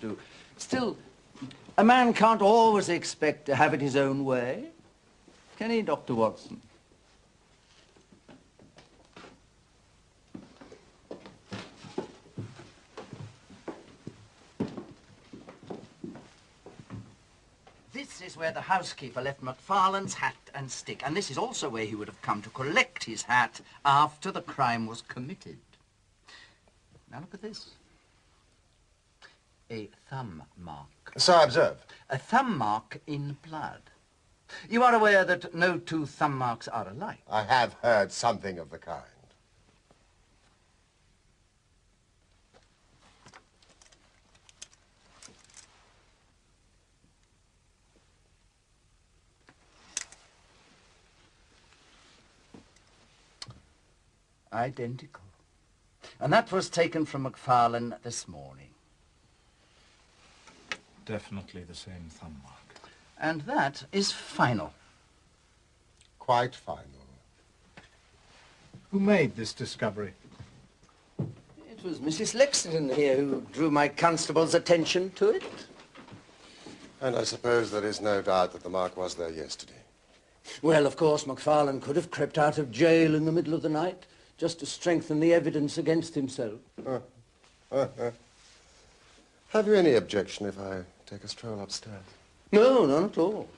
do. Still, a man can't always expect to have it his own way. Can he, Dr. Watson? This is where the housekeeper left MacFarlane's hat and stick, and this is also where he would have come to collect his hat after the crime was committed. Now look at this. A thumb mark. So I observe. A thumb mark in blood. You are aware that no two thumb marks are alike? I have heard something of the kind. Identical. And that was taken from MacFarlane this morning. Definitely the same thumb mark. And that is final. Quite final. Who made this discovery? It was Mrs. Lexington here who drew my constable's attention to it. And I suppose there is no doubt that the mark was there yesterday. Well, of course, MacFarlane could have crept out of jail in the middle of the night just to strengthen the evidence against himself. Have you any objection if I take a stroll upstairs? No, none at all.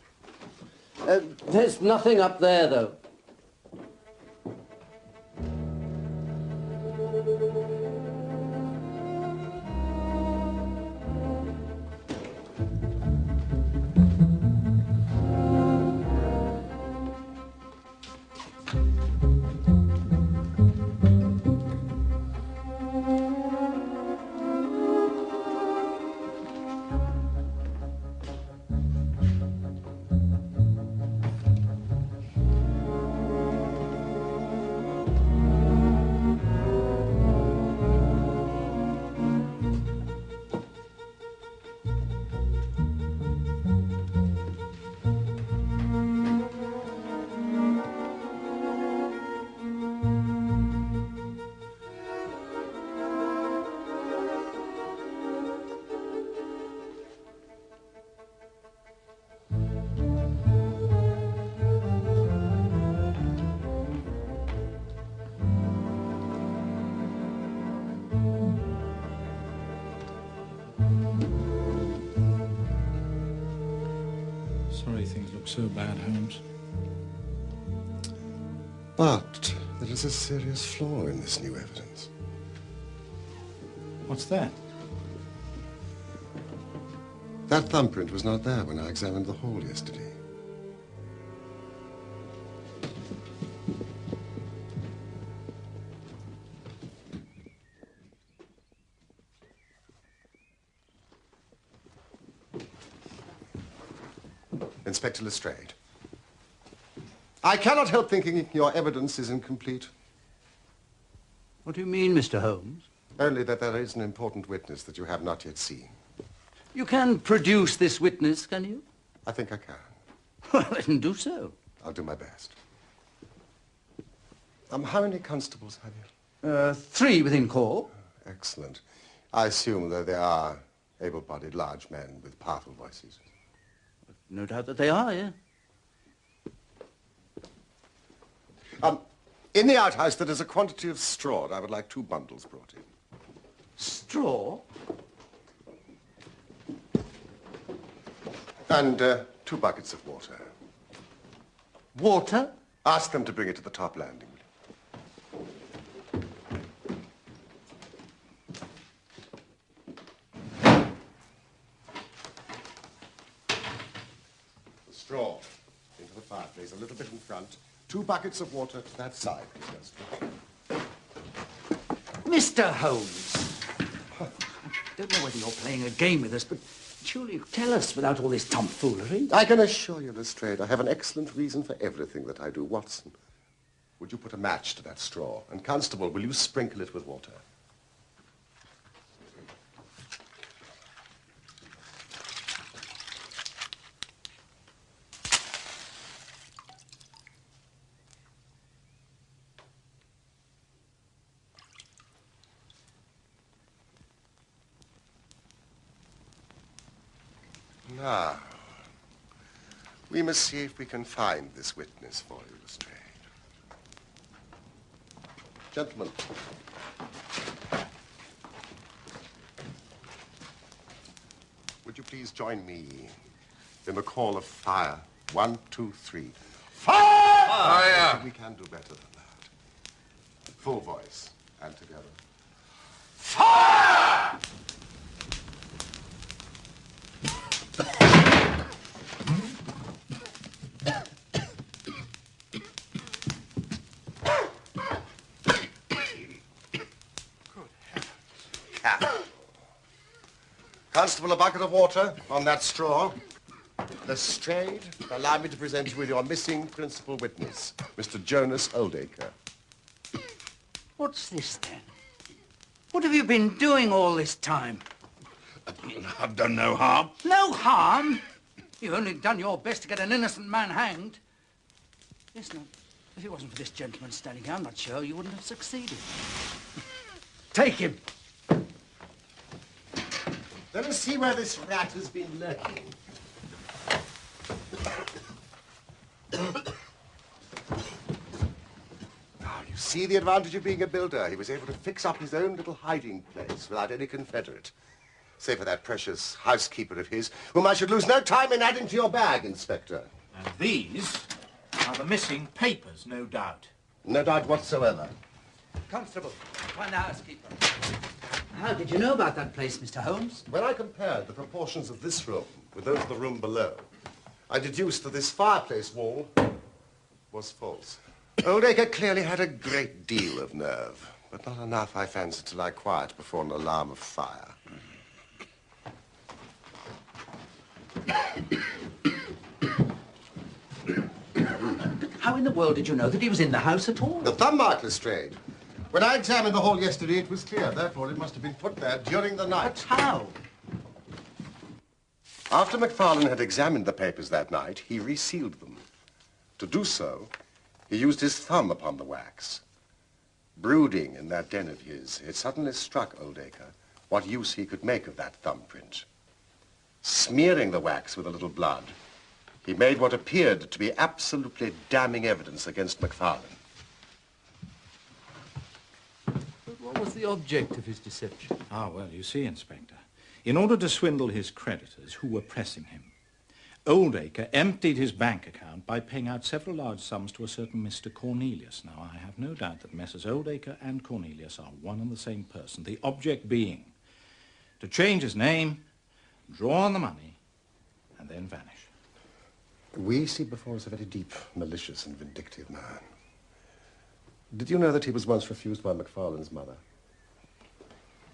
There's nothing up there, though. Sorry things look so bad, Holmes. But there is a serious flaw in this new evidence. What's that? That thumbprint was not there when I examined the hole yesterday. Inspector Lestrade, I cannot help thinking your evidence is incomplete. What do you mean, Mr. Holmes? Only that there is an important witness that you have not yet seen. You can produce this witness, can you? I think I can. Well, then do so. I'll do my best. How many constables have you? 3 within call. Excellent. I assume that they are able-bodied large men with powerful voices. No doubt that they are, yeah. In the outhouse, there is a quantity of straw, and I would like 2 bundles brought in. Straw? And 2 buckets of water. Water? Ask them to bring it to the top landing. Straw into the fireplace, a little bit in front. 2 buckets of water to that side, please. Mr. Holmes. I don't know whether you're playing a game with us, but surely you tell us without all this tomfoolery. I can assure you, Lestrade, I have an excellent reason for everything that I do. Watson, would you put a match to that straw? And Constable, will you sprinkle it with water? Now, we must see if we can find this witness for you, Lestrade. Gentlemen. Would you please join me in the call of fire? 1, 2, 3. Fire! Fire! We can do better than that. Full voice and together. Fire! Constable, a bucket of water on that straw. Lestrade, allow me to present you with your missing principal witness, Mr. Jonas Oldacre. What's this, then? What have you been doing all this time? I've done no harm. No harm? You've only done your best to get an innocent man hanged. Yes, no. If it wasn't for this gentleman standing here, I'm not sure you wouldn't have succeeded. Take him. Let us see where this rat has been lurking. Now, you see the advantage of being a builder. He was able to fix up his own little hiding place without any confederate. Save for that precious housekeeper of his, whom I should lose no time in adding to your bag, Inspector. And these are the missing papers, no doubt. No doubt whatsoever. Constable, find the housekeeper. How did you know about that place, Mr. Holmes? When I compared the proportions of this room with those of the room below, I deduced that this fireplace wall was false. Oldacre clearly had a great deal of nerve, but not enough, I fancy, to lie quiet before an alarm of fire. How in the world did you know that he was in the house at all? The thumb mark, Lestrade. When I examined the hall yesterday, it was clear. Therefore, it must have been put there during the night. But how? After MacFarlane had examined the papers that night, he resealed them. To do so, he used his thumb upon the wax. Brooding in that den of his, it suddenly struck Oldacre what use he could make of that thumbprint. Smearing the wax with a little blood, he made what appeared to be absolutely damning evidence against MacFarlane. But what was the object of his deception? Ah, well, you see, Inspector, in order to swindle his creditors who were pressing him, Oldacre emptied his bank account by paying out several large sums to a certain Mr. Cornelius. Now, I have no doubt that Messrs. Oldacre and Cornelius are one and the same person, the object being to change his name, draw on the money, and then vanish. We see before us a very deep, malicious and vindictive man. Did you know that he was once refused by MacFarlane's mother?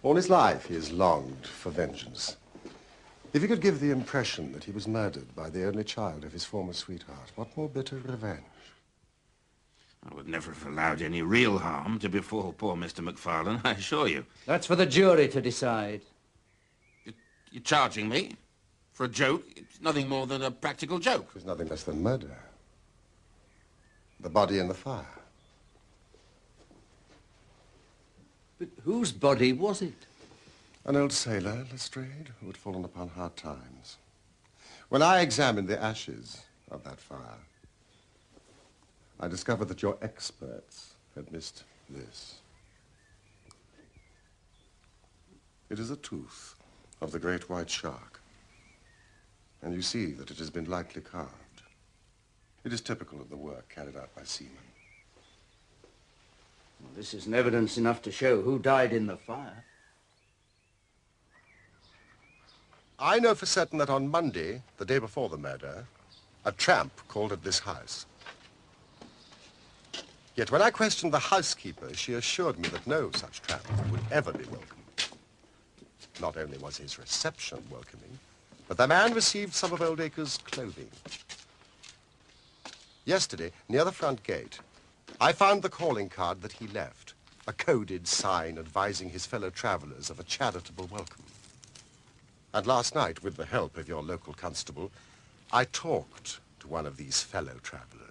All his life he has longed for vengeance. If he could give the impression that he was murdered by the only child of his former sweetheart, what more bitter revenge? I would never have allowed any real harm to befall poor Mr. MacFarlane, I assure you. That's for the jury to decide. You're charging me for a joke? It's nothing more than a practical joke. It was nothing less than murder. The body in the fire. But whose body was it? An old sailor, Lestrade, who had fallen upon hard times. When I examined the ashes of that fire, I discovered that your experts had missed this. It is a tooth of the great white shark. And you see that it has been lightly carved. It is typical of the work carried out by seamen. Well, this isn't evidence enough to show who died in the fire. I know for certain that on Monday, the day before the murder, a tramp called at this house. Yet when I questioned the housekeeper, she assured me that no such tramp would ever be welcome. Not only was his reception welcoming, but the man received some of Oldacre's clothing. Yesterday, near the front gate, I found the calling card that he left, a coded sign advising his fellow travelers of a charitable welcome. And last night, with the help of your local constable, I talked to one of these fellow travelers.